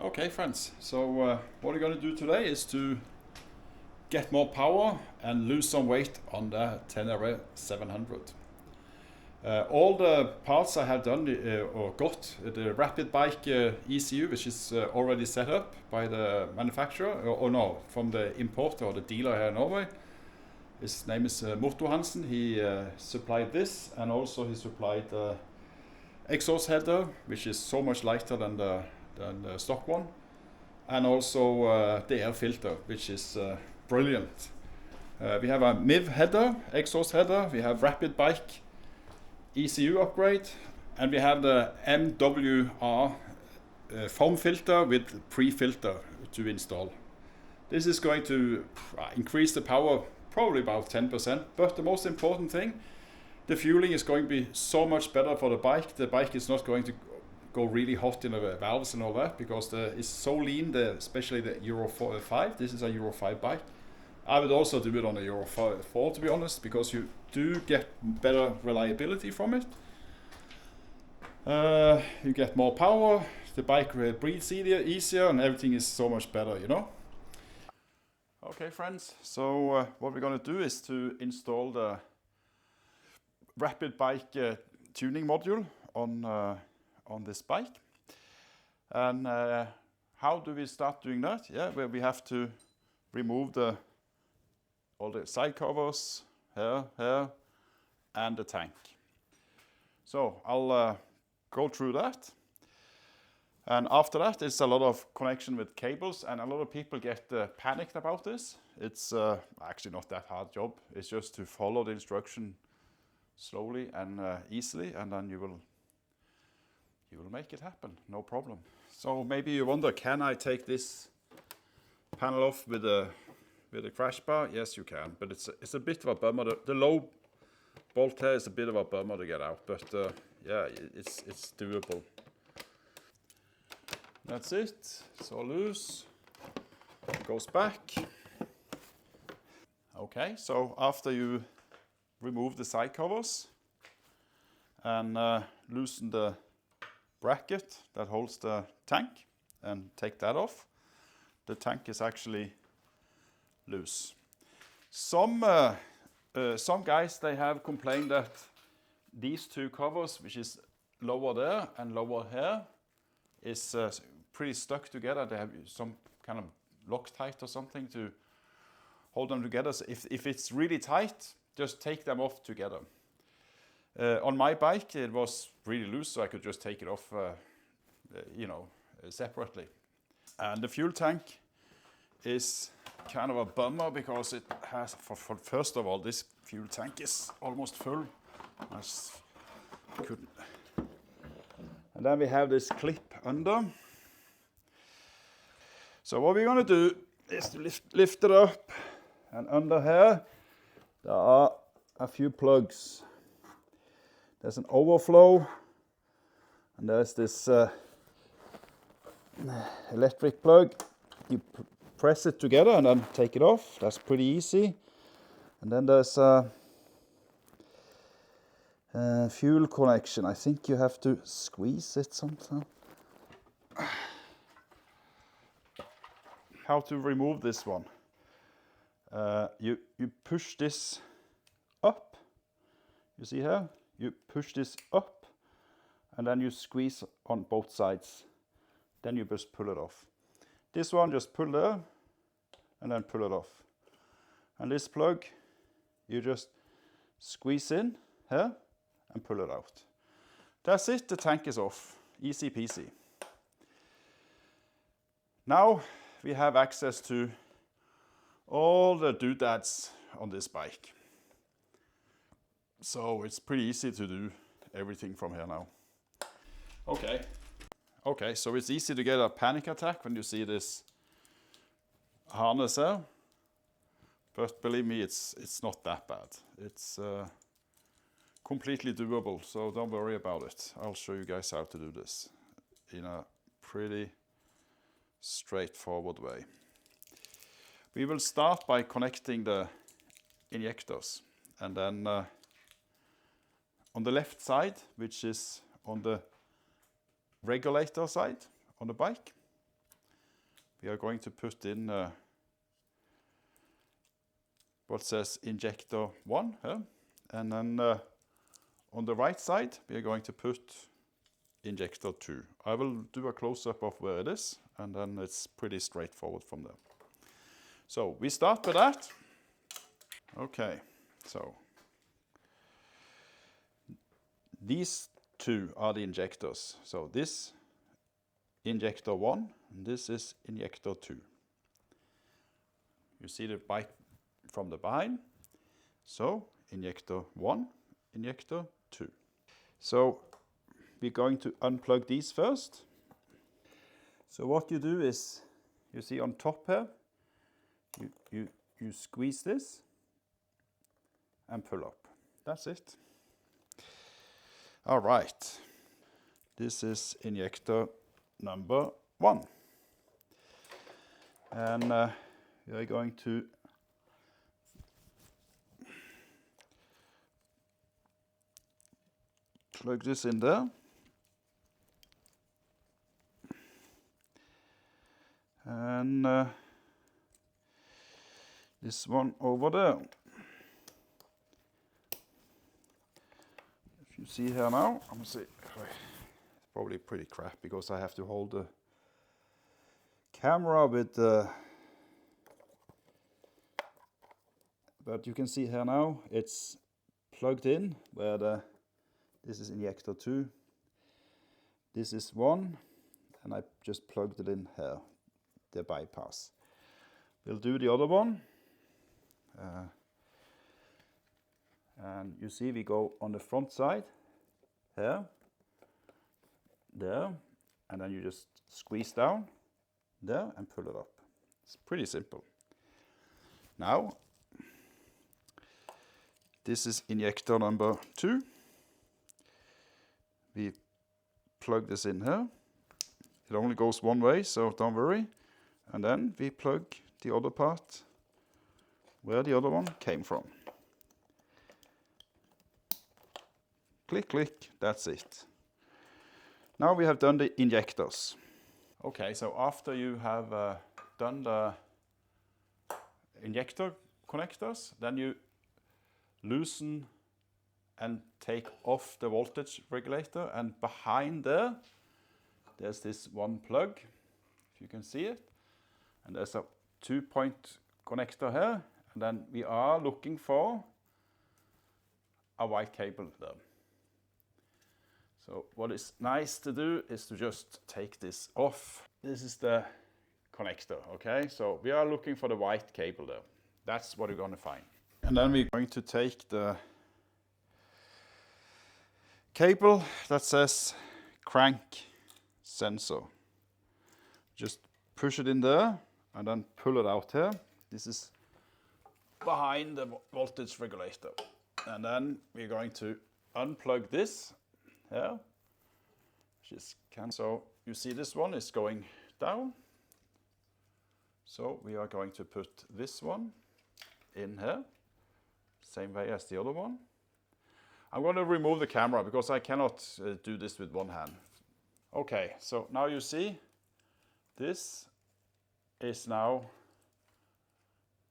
Okay friends, so what we're going to do today is to get more power and lose some weight on the Tenere 700. All the parts I have done or got, the Rapid Bike ECU, which is already set up by the manufacturer, or no, from the importer or the dealer here in Norway. His name is Motto Hansen. He supplied this, and also he supplied the exhaust header, which is so much lighter than the stock one, and also the air filter, which is brilliant. We have a Mivv header, exhaust header, we have Rapid Bike ECU upgrade, and we have the MWR foam filter with pre-filter to install. This is going to increase the power probably about 10%, but the most important thing, the fueling is going to be so much better for the bike. The bike is not going to go really hot in the valves and all that, because it's so lean, especially the Euro 5. This is a Euro 5 bike. I would also do it on a Euro 4 to be honest, because you do get better reliability from it. You get more power, the bike breathes easier, and everything is so much better, you know. Okay friends, so what we're going to do is to install the Rapid Bike tuning module on this bike. And how do we start doing that? Yeah, well, we have to remove all the side covers here, and the tank. So I'll go through that. And after that, it's a lot of connection with cables, and a lot of people get panicked about this. It's actually not that hard job. It's just to follow the instruction slowly and easily, and then you will make it happen, no problem. So maybe you wonder, can I take this panel off with a crash bar? Yes, you can, but it's a bit of a bummer. The low bolt here is a bit of a bummer to get out, but yeah, it's doable. That's it. It's all loose. It goes back. Okay, so after you remove the side covers and loosen the bracket that holds the tank and take that off, the tank is actually loose. Some guys, they have complained that these two covers, which is lower there and lower here, is pretty stuck together. They have some kind of Loctite or something to hold them together. So if it's really tight, just take them off together. On my bike, it was really loose, so I could just take it off, separately. And the fuel tank is kind of a bummer, because it has, first of all, this fuel tank is almost full. And then we have this clip under. So what we're going to do is to lift it up, and under here there are a few plugs. There's an overflow, and there's this electric plug. You press it together and then take it off. That's pretty easy. And then there's a fuel connection. I think you have to squeeze it sometime. How to remove this one? You push this up. You see here? You push this up, and then you squeeze on both sides. Then you just pull it off. This one, just pull there, and then pull it off. And this plug, you just squeeze in here, and pull it out. That's it, the tank is off. Easy peasy. Now we have access to all the doodads on this bike. So it's pretty easy to do everything from here now. Okay, so it's easy to get a panic attack when you see this harness here. But believe me, it's not that bad. It's completely doable, so don't worry about it. I'll show you guys how to do this in a pretty straightforward way. We will start by connecting the injectors, and then on the left side, which is on the regulator side on the bike, we are going to put in what says injector 1 here. And then on the right side, we are going to put injector 2. I will do a close-up of where it is, and then it's pretty straightforward from there. So we start with that. Okay, so these two are the injectors. So this injector 1, and this is injector 2. You see the bike from the behind. So injector 1, injector 2. So we're going to unplug these first. So what you do is, you see on top here, you squeeze this and pull up. That's it. All right. This is injector number 1. And we are going to plug this in there. And this one over there. If you see here now, I'm going to see, it's probably pretty crap because I have to hold the camera with but you can see here now, it's plugged in where this is injector 2, this is 1, and I just plugged it in here, the bypass. We'll do the other one. And you see we go on the front side, here, there, and then you just squeeze down, there, and pull it up. It's pretty simple. Now, this is injector number 2. We plug this in here. It only goes one way, so don't worry. And then we plug the other part where the other one came from. Click, click, that's it. Now we have done the injectors. Okay, so after you have done the injector connectors, then you loosen and take off the voltage regulator, and behind there's this one plug, if you can see it, and there's a 2-point connector here, and then we are looking for a white cable there. So what is nice to do is to just take this off. This is the connector, okay? So we are looking for the white cable there. That's what we're going to find. And then we're going to take the cable that says crank sensor. Just push it in there and then pull it out here. This is behind the voltage regulator. And then we're going to unplug this here. So you see this one is going down. So we are going to put this one in here, same way as the other one. I'm going to remove the camera because I cannot do this with one hand. Okay, so now you see this is now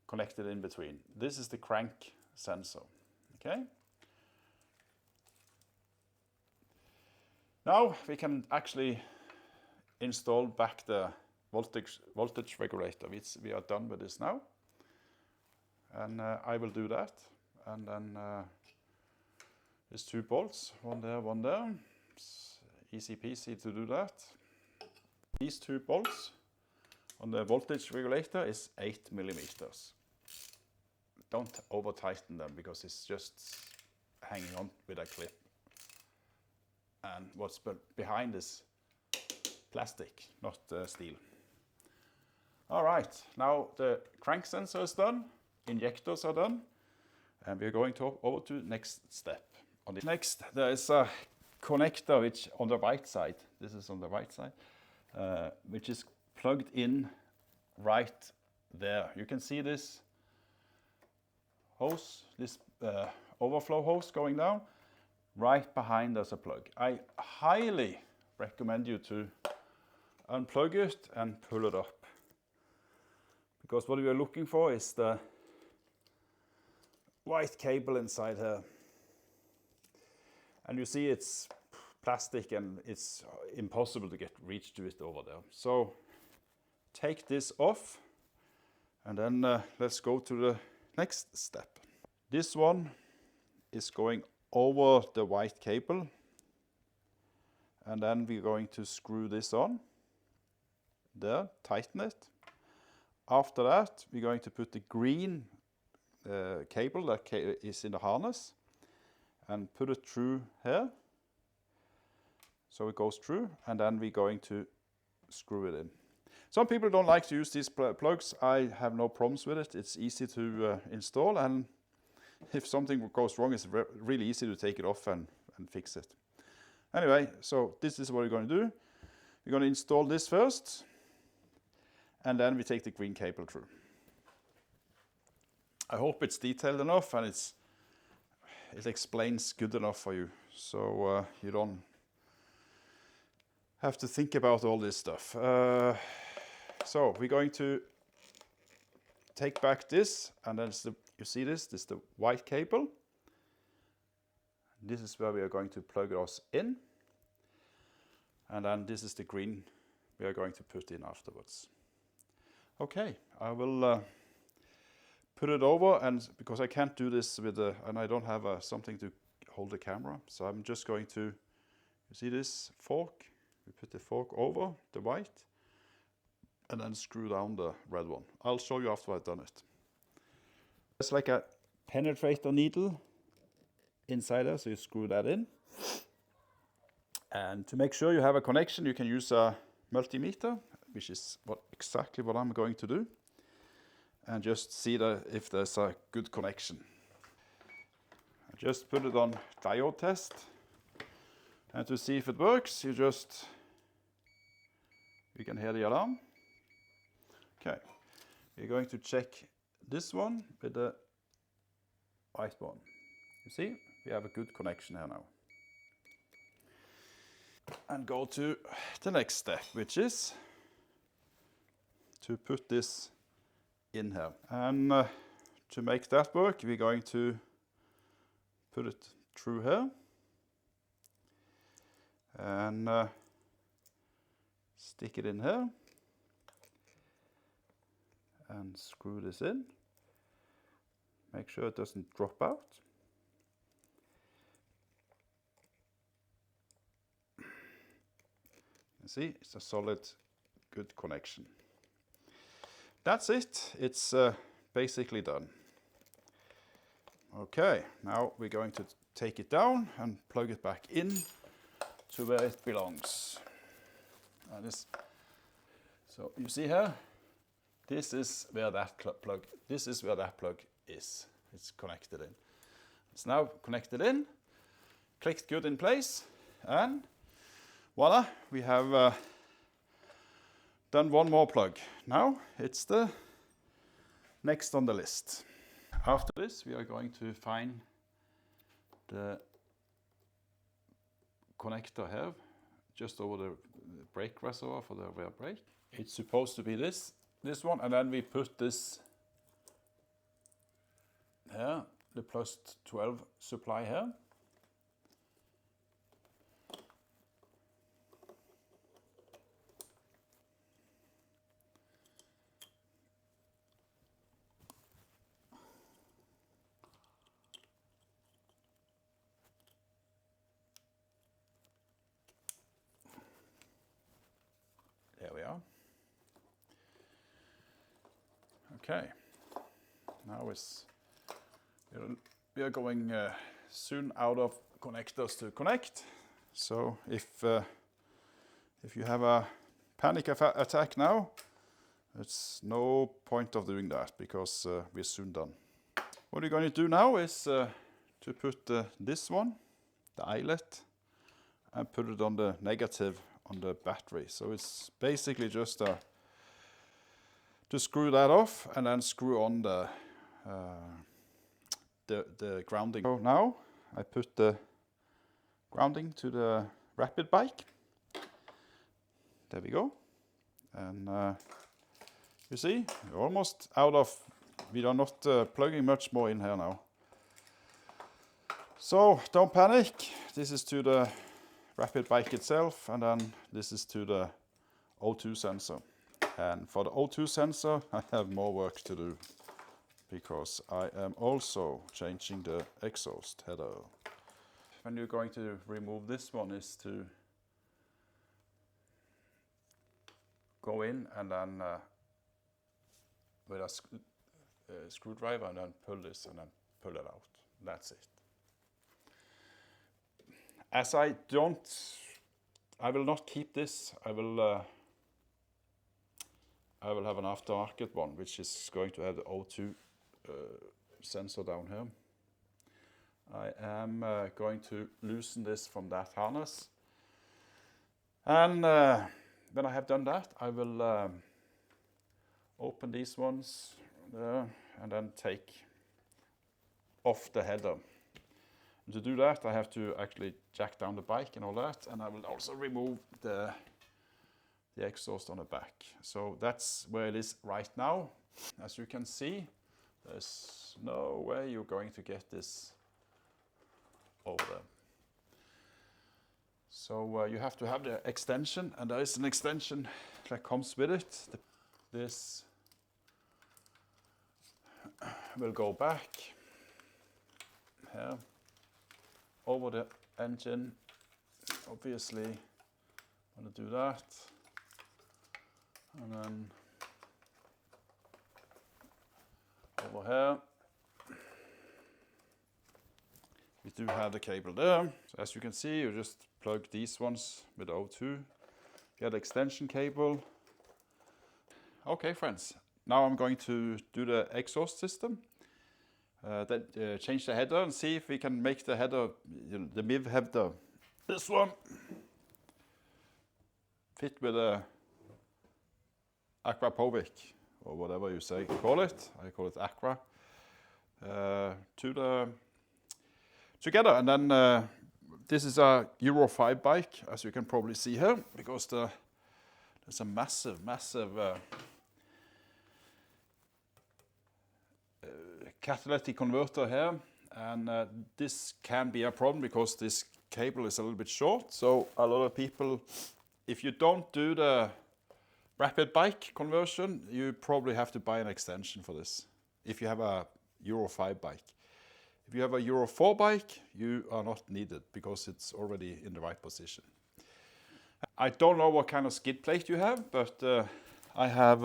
connected in between. This is the crank sensor, okay? Now we can actually install back the voltage regulator. We are done with this now. And I will do that. And then there's 2 bolts, one there, one there. It's easy peasy to do that. These 2 bolts on the voltage regulator is 8 millimeters. Don't over tighten them because it's just hanging on with a clip. And what's behind is plastic, not steel. All right, now the crank sensor is done, injectors are done, and we're going over to next step. Next, there is a connector which on the right side, this is on the right side, which is plugged in right there. You can see this hose, this overflow hose going down. Right behind there's a plug. I highly recommend you to unplug it and pull it up. because what we are looking for is the white cable inside here. And you see it's plastic and it's impossible to reach to it over there. So take this off, and then let's go to the next step. This one is going over the white cable, and then we're going to screw this on there, tighten it. After that, we're going to put the green cable that is in the harness and put it through here, so it goes through, and then we're going to screw it in. Some people don't like to use these plugs. I have no problems with it. It's easy to install, and if something goes wrong, it's really easy to take it off and fix it. Anyway, so this is what we're going to do. We're going to install this first, and then we take the green cable through. I hope it's detailed enough and it explains good enough for you, so you don't have to think about all this stuff. So we're going to take back this, and then you see this is the white cable. This is where we are going to plug us in, and then this is the green we are going to put in afterwards. Okay, I will put it over, and because I can't do this with and I don't have something to hold the camera, so I'm just going to, you see this fork? We put the fork over the white, and then screw down the red one. I'll show you after I've done it. It's like a penetrator needle inside there, so you screw that in. And to make sure you have a connection, you can use a multimeter, which is exactly what I'm going to do, and just see if there's a good connection. I just put it on diode test, and to see if it works, you can hear the alarm. Okay, we're going to check this one with the white one. You see, we have a good connection here now. And go to the next step, which is to put this in here. And to make that work, we're going to put it through here and stick it in here and screw this in. Make sure it doesn't drop out. You see, it's a solid, good connection. That's it. It's basically done. Okay, now we're going to take it down and plug it back in to where it belongs. So you see here, this is where that plug is. It's connected in. It's now connected in, clicked good in place, and voila, we have done one more plug. Now it's the next on the list. After this, we are going to find the connector here, just over the brake reservoir for the rear brake. It's supposed to be this one, and then we put this here, the plus 12 supply here. There we are. Okay, now we are going soon out of connectors to connect. So if you have a panic attack now, it's no point of doing that, because we're soon done. What we're going to do now is to put this one, the eyelet, and put it on the negative on the battery. So it's basically just to screw that off and then screw on the grounding. So now I put the grounding to the Rapid Bike. There we go. And You see, we're almost out of, we are not plugging much more in here now. So don't panic, this is to the Rapid Bike itself, and then this is to the O2 sensor. And for the O2 sensor, I have more work to do, because I am also changing the exhaust header. When you're going to remove this one is to go in and then with a screwdriver and then pull this and then pull it out. That's it. As I will not keep this. I will have an aftermarket one, which is going to have the O2 sensor down here. I am going to loosen this from that harness. And when I have done that, I will open these ones there and then take off the header. And to do that, I have to actually jack down the bike and all that, and I will also remove the exhaust on the back. So that's where it is right now. As you can see, there's no way you're going to get this over there. So you have to have the extension, and there is an extension that comes with it. This will go back here over the engine. Obviously, I'm going to do that, and then over here. We do have the cable there. So as you can see, you just plug these ones with O2. Get extension cable. Okay, friends. Now I'm going to do the exhaust system. Change the header and see if we can make the header, the Mivv header, this one, fit with the Akrapovic, or whatever you say, call it. I call it Akra. Together, and then this is a Euro 5 bike, as you can probably see here, because there's a massive catalytic converter here, and this can be a problem because this cable is a little bit short. So a lot of people, if you don't do the Rapid Bike conversion, you probably have to buy an extension for this if you have a Euro 5 bike. If you have a Euro 4 bike, you are not needed because it's already in the right position. I don't know what kind of skid plate you have, but I have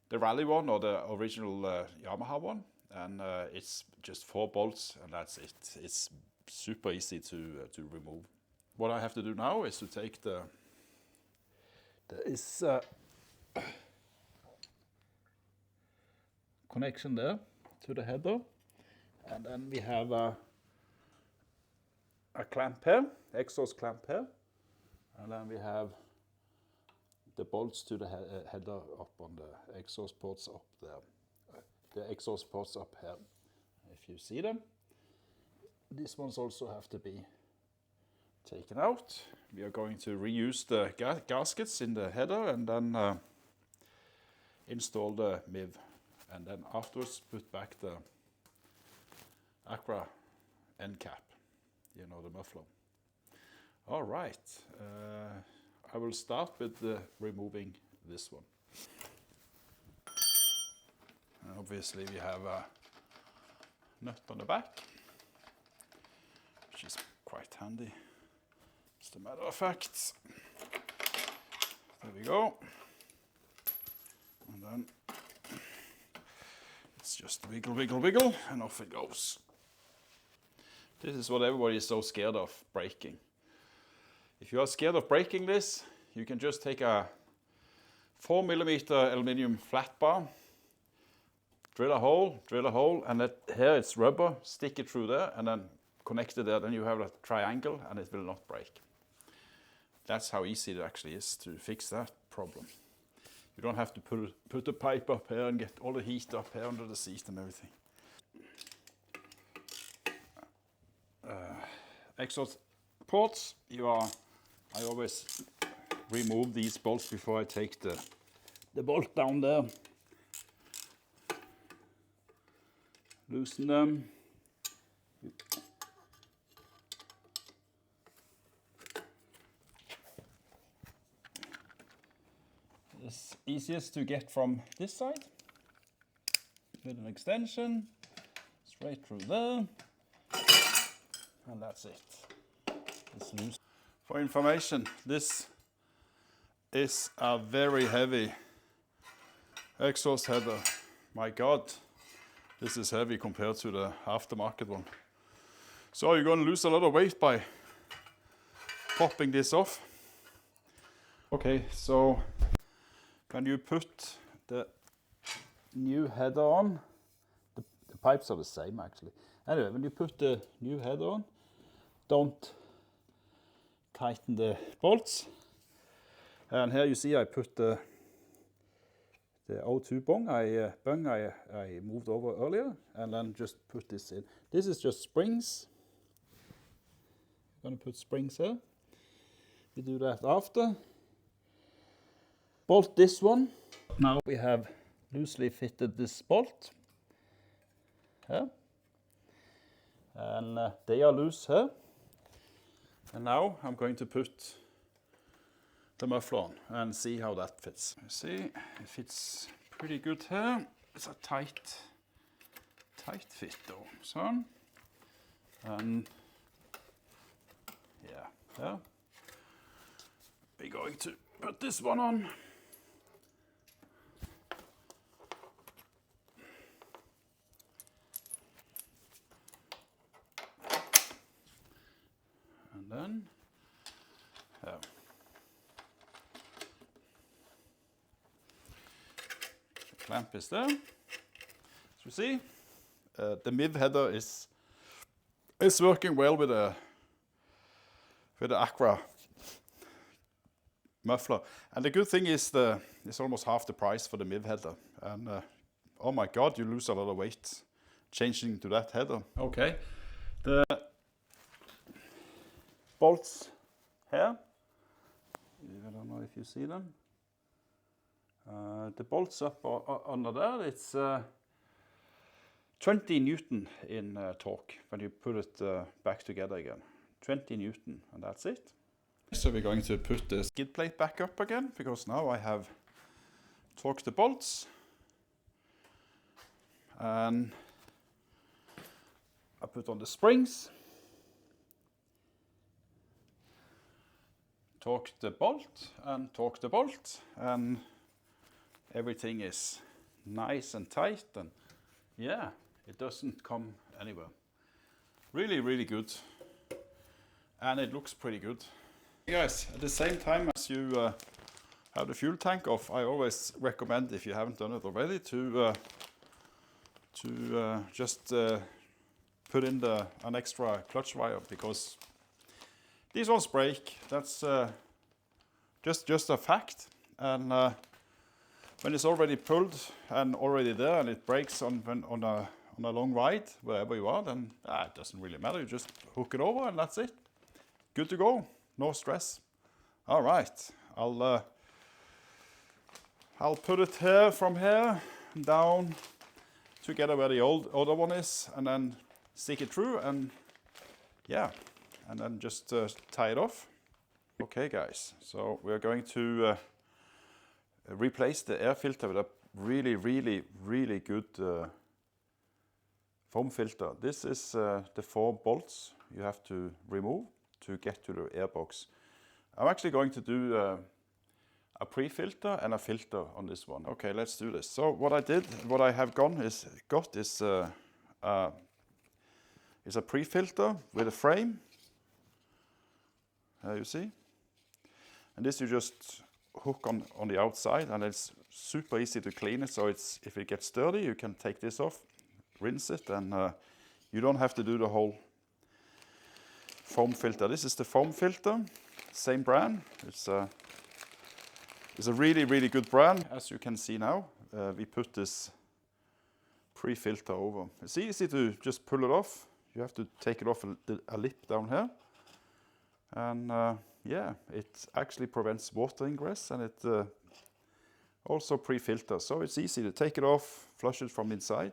the rally one, or the original Yamaha one, and it's just 4 bolts, and that's it. It's super easy to remove. What I have to do now is to take there is connection there to the header, and then we have a clamp here, exhaust clamp here, and then we have the bolts to the header up on the exhaust ports up there. The exhaust ports up here, if you see them. These ones also have to be taken out. We are going to reuse the gaskets in the header and then install the Mivv, and then afterwards put back the Akra end cap, you know, the muffler. All right, I will start with removing this one. And obviously we have a nut on the back, which is quite handy, as a matter of fact. There we go. And then it's just wiggle, wiggle, wiggle, and off it goes. This is what everybody is so scared of, braking. If you are scared of breaking this, you can just take a 4mm aluminium flat bar, drill a hole, and here it's rubber, stick it through there, and then connect it there. Then you have a triangle, and it will not break. That's how easy it actually is to fix that problem. You don't have to put the pipe up here and get all the heat up here under the seat and everything. Exhaust ports, I always remove these bolts before I take the the bolt down there. Loosen them. It's easiest to get from this side with an extension straight through there, and that's it. It's loose. For information, this is a very heavy exhaust header. My God, this is heavy compared to the aftermarket one. So you're going to lose a lot of weight by popping this off. Okay, so when you put the new header on, the pipes are the same actually. Anyway, when you put the new header on, don't tighten the bolts. And here you see I put the O2 bung I moved over earlier, and then just put this in. This is just springs. I'm going to put springs here. We do that after. Bolt this one. Now we have loosely fitted this bolt here, and they are loose here. And now I'm going to put the muffler on and see how that fits. You see, it fits pretty good here. It's a tight fit though, so. And yeah, we're going to put this one on. And then, the clamp is there. As you see, the Mivv header is working well with the Akra muffler. And the good thing is it's almost half the price for the Mivv header. And oh my God, you lose a lot of weight changing to that header. Okay, the bolts here, I don't know if you see them. The bolts up under there, it's 20 Newton in torque when you put it back together again. 20 Newton, and that's it. So we're going to put the skid plate back up again, because now I have torqued the bolts. And I put on the springs. Torque the bolt and torque the bolt, and everything is nice and tight, and yeah, it doesn't come anywhere. Really, really good. And it looks pretty good. Guys, at the same time as you have the fuel tank off, I always recommend, if you haven't done it already, to just put in an extra clutch wire, because these ones break. That's just a fact. And when it's already pulled and already there, and it breaks on a long ride, wherever you are, then it doesn't really matter. You just hook it over and that's it. Good to go. No stress. All right. I'll put it here, from here down together where the other one is, and then stick it through, and yeah, and then just tie it off. Okay, guys. So we're going to replace the air filter with a really, really, really good foam filter. This is the 4 bolts you have to remove to get to the airbox. I'm actually going to do a pre-filter and a filter on this one. Okay, let's do this. So what I have got is a pre-filter with a frame. You see? And this you just hook on the outside, and it's super easy to clean it. So if it gets dirty, you can take this off, rinse it, and you don't have to do the whole foam filter. This is the foam filter, same brand. It's a really, really good brand. As you can see now, we put this pre-filter over. It's easy to just pull it off. You have to take it off a lip down here. And yeah, it actually prevents water ingress, and it also pre-filter, so it's easy to take it off, flush it from inside,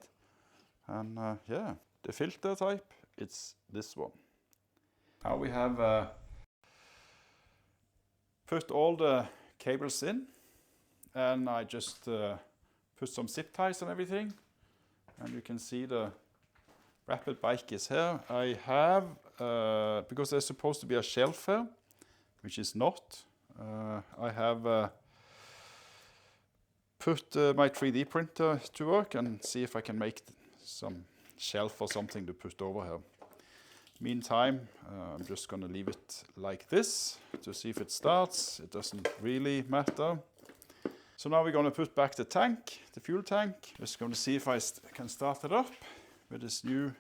and yeah, the filter type, it's this one. Now we have put all the cables in, and I just put some zip ties and everything, and you can see the Rapid Bike is here. I have, because there's supposed to be a shelf here, which is not, I have put my 3D printer to work and see if I can make some shelf or something to put over here. Meantime, I'm just going to leave it like this to see if it starts. It doesn't really matter. So now we're going to put back the tank, the fuel tank. Just going to see if I can start it up with this new,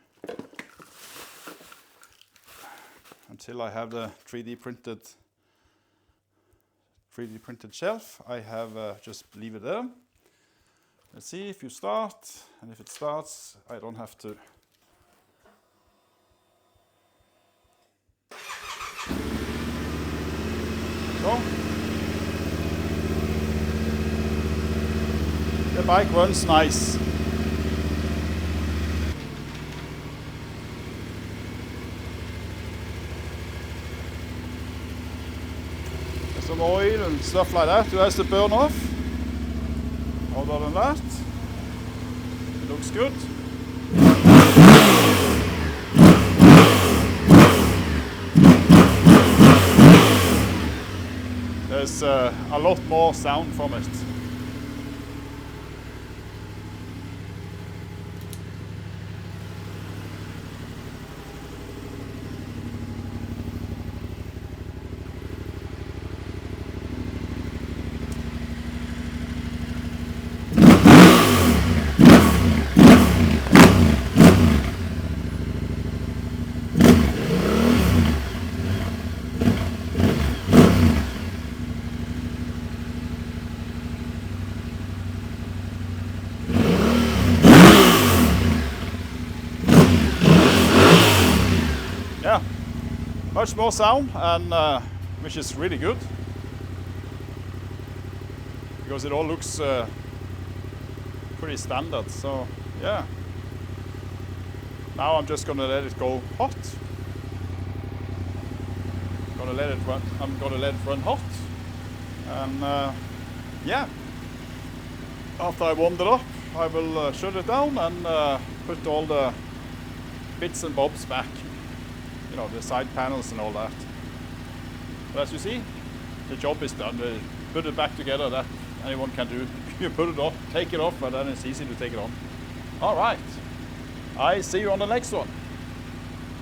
until I have the 3D printed shelf. I have just leave it there. Let's see if you start, and if it starts, I don't have to. So the bike runs nice. Some oil and stuff like that, it has to burn off. Other than that, it looks good. There's a lot more sound from it. Yeah, much more sound, and which is really good because it all looks pretty standard. So yeah, now I'm just going to let it go hot. I'm going to let it run hot, and yeah, after I warmed it up, I will shut it down and put all the bits and bobs back. You know, the side panels and all that. But as you see, the job is done. Put it back together, that anyone can do. You put it off, take it off, and then it's easy to take it on. All right, I see you on the next one.